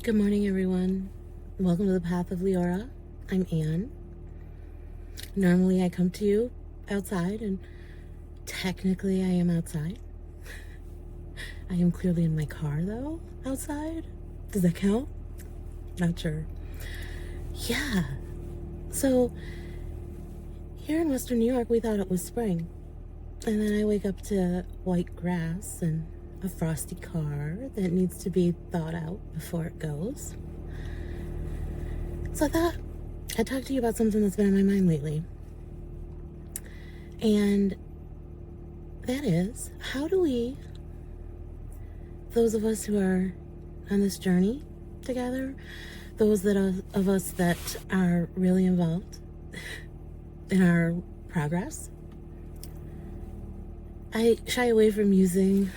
Good morning, everyone. Welcome to the Path of Leora. I'm Anne. Normally, I come to you outside, and technically, I am outside. I am clearly in my car, though, outside. Does that count? Not sure. Yeah. So, here in Western New York, we thought it was spring. And then I wake up to white grass and a frosty car that needs to be thawed out before it goes. So I thought I'd talk to you about something that's been on my mind lately. And that is, how do we, those of us who are on this journey together, those of us that are really involved in our progress, I shy away from using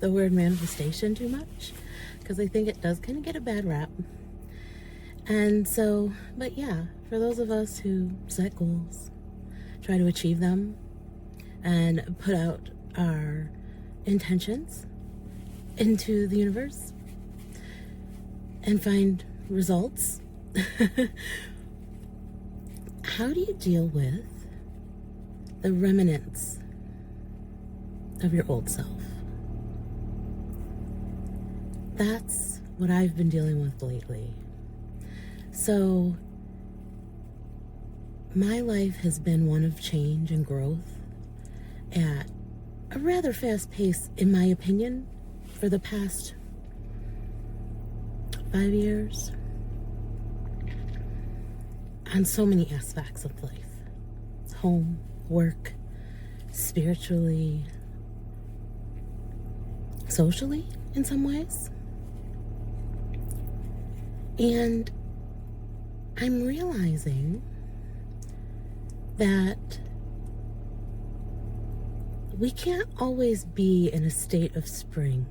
the word manifestation too much because I think it does kind of get a bad rap. And so, but yeah, for those of us who set goals, try to achieve them, and put out our intentions into the universe and find results, how do you deal with the remnants of your old self? That's what I've been dealing with lately. So, my life has been one of change and growth at a rather fast pace, in my opinion, for the past 5 years, on so many aspects of life: home, work, spiritually, socially, in some ways. And I'm realizing that we can't always be in a state of spring.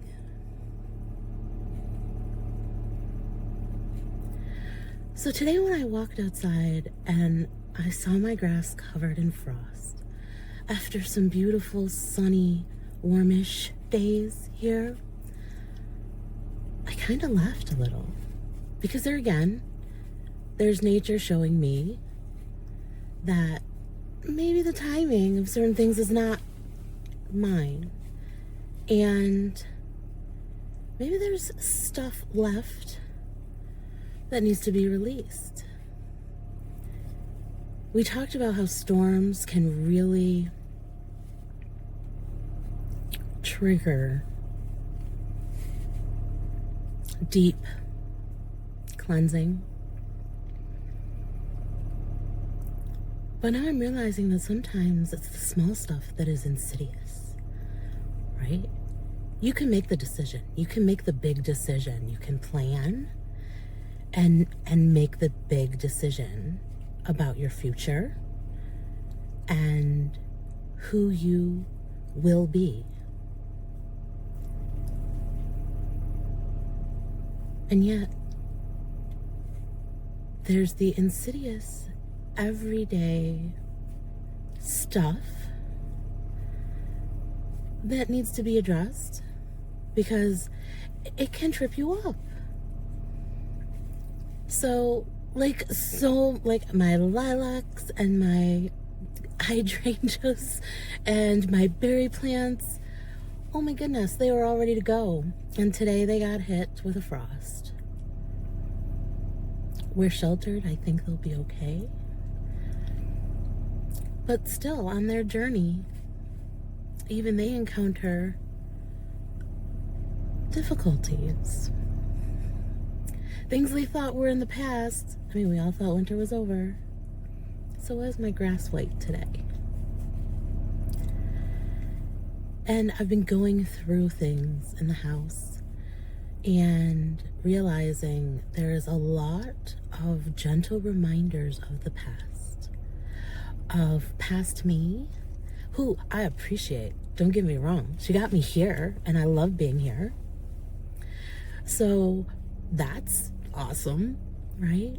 So today when I walked outside and I saw my grass covered in frost, after some beautiful, sunny, warmish days here, I kind of laughed a little. Because there again, there's nature showing me that maybe the timing of certain things is not mine. And maybe there's stuff left that needs to be released. We talked about how storms can really trigger deep cleansing. But now I'm realizing that sometimes it's the small stuff that is insidious, right? You can make the decision. You can make the big decision. You can plan and make the big decision about your future and who you will be. And yet, there's the insidious, everyday stuff that needs to be addressed because it can trip you up. So like my lilacs and my hydrangeas and my berry plants, oh my goodness, they were all ready to go. And today they got hit with a frost. We're sheltered. I think they'll be okay. But still, on their journey, even they encounter difficulties. Things they thought were in the past. I mean, we all thought winter was over. So was my grass white today. And I've been going through things in the house and realizing there is a lot of gentle reminders of the past, of past me, who I appreciate. Don't get me wrong. She got me here, and I love being here. So that's awesome, right?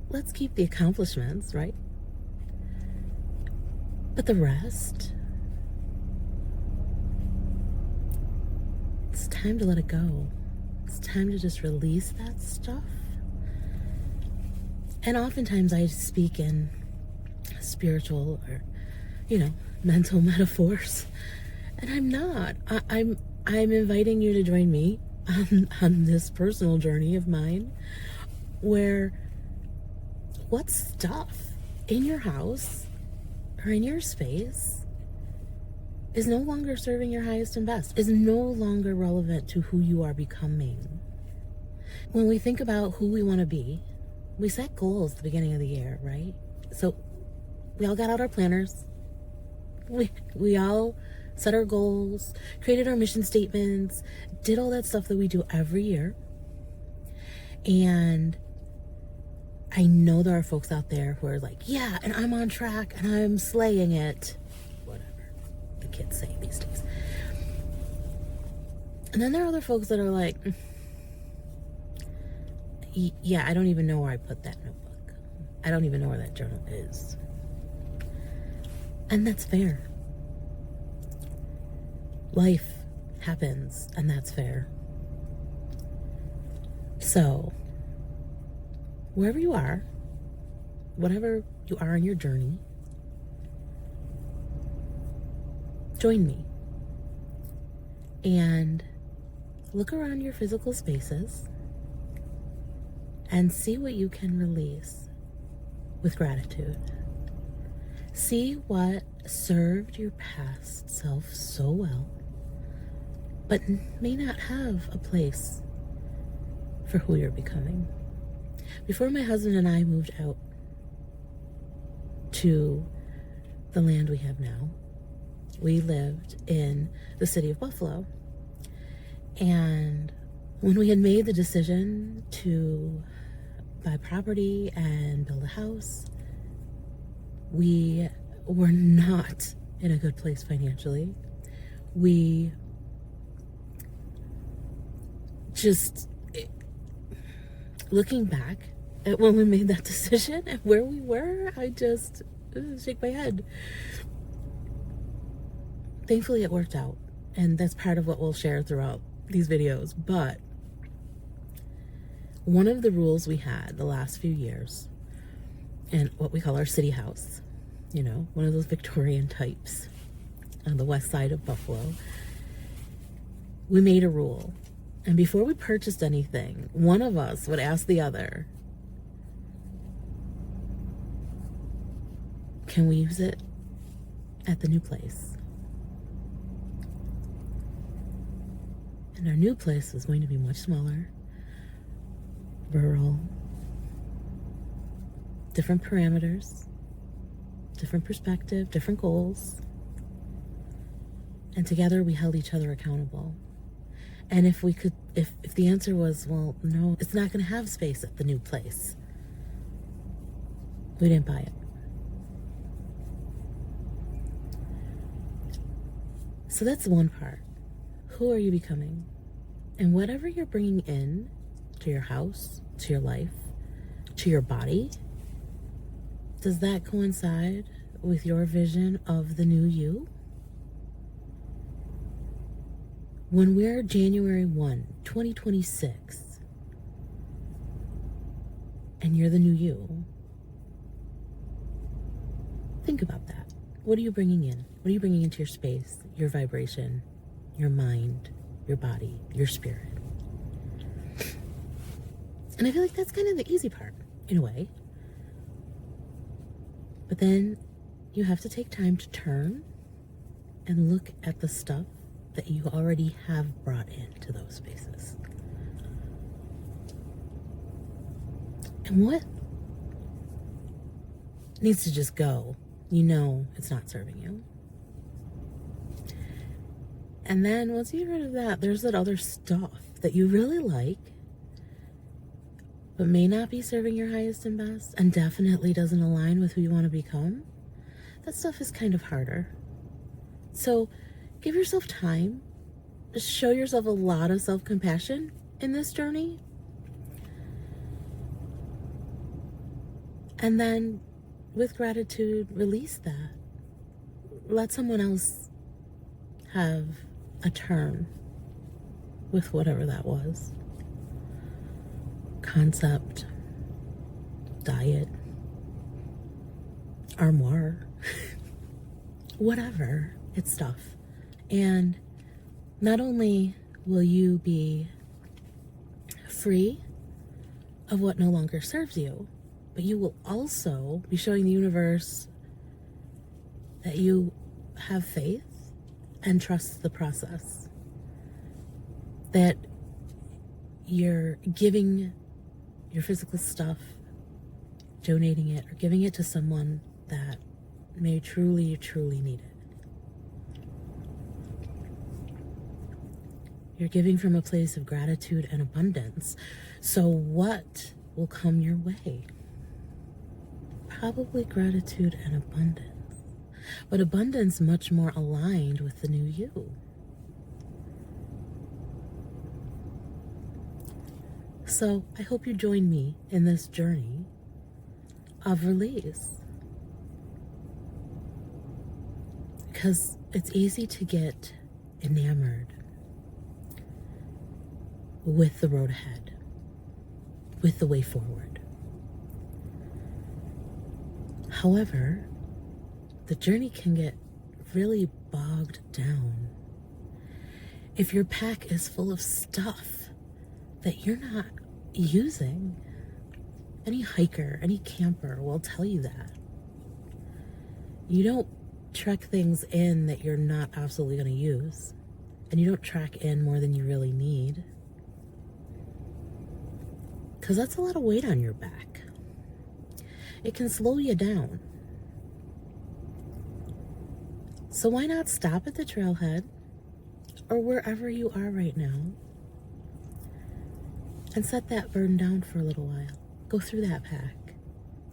Let's keep the accomplishments, right? But the rest, it's time to let it go. it's time to just release that stuff. And oftentimes I speak in spiritual or, mental metaphors. And I'm not. I'm inviting you to join me on this personal journey of mine, where what stuff in your house or in your space is no longer serving your highest and best, is no longer relevant to who you are becoming. When we think about who we want to be, we set goals at the beginning of the year, right? So we all got out our planners. We all set our goals, created our mission statements, did all that stuff that we do every year. And I know there are folks out there who are like, yeah, and I'm on track and I'm slaying it. Whatever the kids say these days. And then there are other folks that are like, yeah, I don't even know where I put that notebook. I don't even know where that journal is. And that's fair. Life happens, and that's fair. So, wherever you are, whatever you are in your journey, join me. And look around your physical spaces and see what you can release with gratitude. See what served your past self so well, but may not have a place for who you're becoming. Before my husband and I moved out to the land we have now, we lived in the city of Buffalo. And when we had made the decision to buy property and build a house, we were not in a good place financially. We just, looking back at when we made that decision and where we were, I just shake my head. Thankfully, it worked out, and that's part of what we'll share throughout these videos. But one of the rules we had the last few years in what we call our city house, one of those Victorian types on the west side of Buffalo, we made a rule. And before we purchased anything, one of us would ask the other, can we use it at the new place? And our new place was going to be much smaller, rural, different parameters, different perspective, different goals. And together we held each other accountable. And if the answer was, well, no, it's not going to have space at the new place, we didn't buy it. So that's one part. Who are you becoming? And whatever you're bringing in to your house, to your life, to your body, does that coincide with your vision of the new you? When we're January 1, 2026, and you're the new you, think about that. What are you bringing in? What are you bringing into your space, your vibration, your mind, your body, your spirit? And I feel like that's kind of the easy part, in a way. But then you have to take time to turn and look at the stuff that you already have brought into those spaces. And what needs to just go, it's not serving you. And then once you get rid of that, there's that other stuff that you really like, but may not be serving your highest and best, and definitely doesn't align with who you want to become. That stuff is kind of harder. So give yourself time. Just show yourself a lot of self-compassion in this journey. And then with gratitude, release that. Let someone else have a turn with whatever that was. concept, diet, armoire, whatever. It's stuff. And not only will you be free of what no longer serves you, but you will also be showing the universe that you have faith and trust the process. That you're giving your physical stuff, donating it, or giving it to someone that may truly, truly need it. You're giving from a place of gratitude and abundance. So what will come your way? Probably gratitude and abundance. But abundance much more aligned with the new you. So I hope you join me in this journey of release. Because it's easy to get enamored with the road ahead, with the way forward. However, the journey can get really bogged down if your pack is full of stuff that you're not using. Any hiker, any camper will tell you that. You don't trek things in that you're not absolutely going to use, and you don't track in more than you really need. Because that's a lot of weight on your back. It can slow you down. So why not stop at the trailhead or wherever you are right now and set that burden down for a little while. Go through that pack.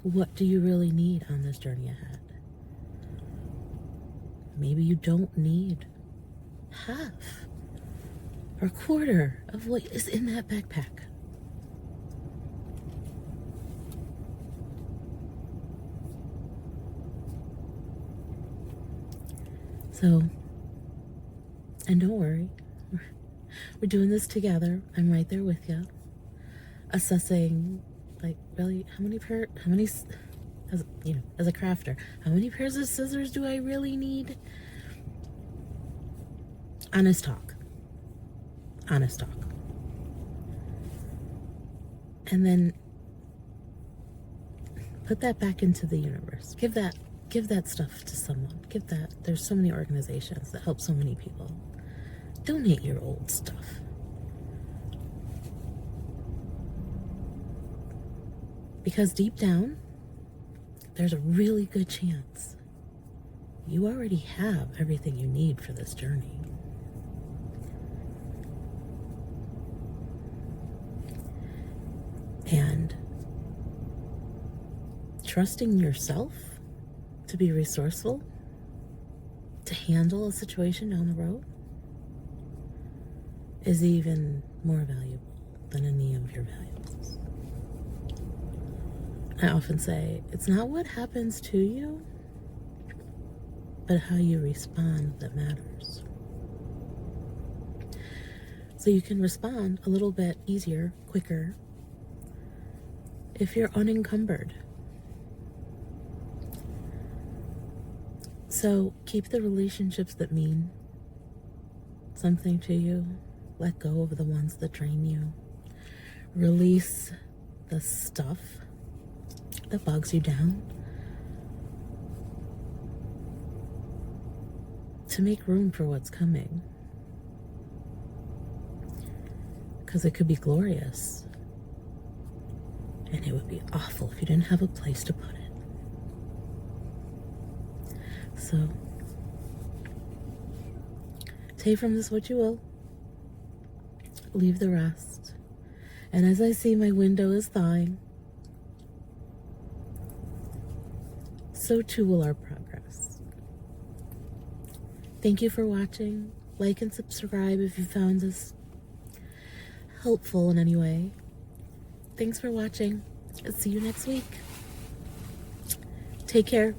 What do you really need on this journey ahead? Maybe you don't need half or a quarter of what is in that backpack. So, and don't worry, we're doing this together. I'm right there with you, assessing, like, really, as a crafter, how many pairs of scissors do I really need? Honest talk. And then put that back into the universe. Give that stuff to someone. There's so many organizations that help so many people. Donate your old stuff. Because deep down, there's a really good chance you already have everything you need for this journey. And trusting yourself to be resourceful, to handle a situation down the road, is even more valuable than any of your valuables. I often say, it's not what happens to you, but how you respond that matters. So you can respond a little bit easier, quicker, if you're unencumbered. So keep the relationships that mean something to you. Let go of the ones that drain you. Release the stuff that bogs you down to make room for what's coming. Because it could be glorious, and it would be awful if you didn't have a place to put it. So, take from this what you will. Leave the rest. And as I see my window is thawing, so too will our progress. Thank you for watching. Like and subscribe if you found this helpful in any way. Thanks for watching. I'll see you next week. Take care.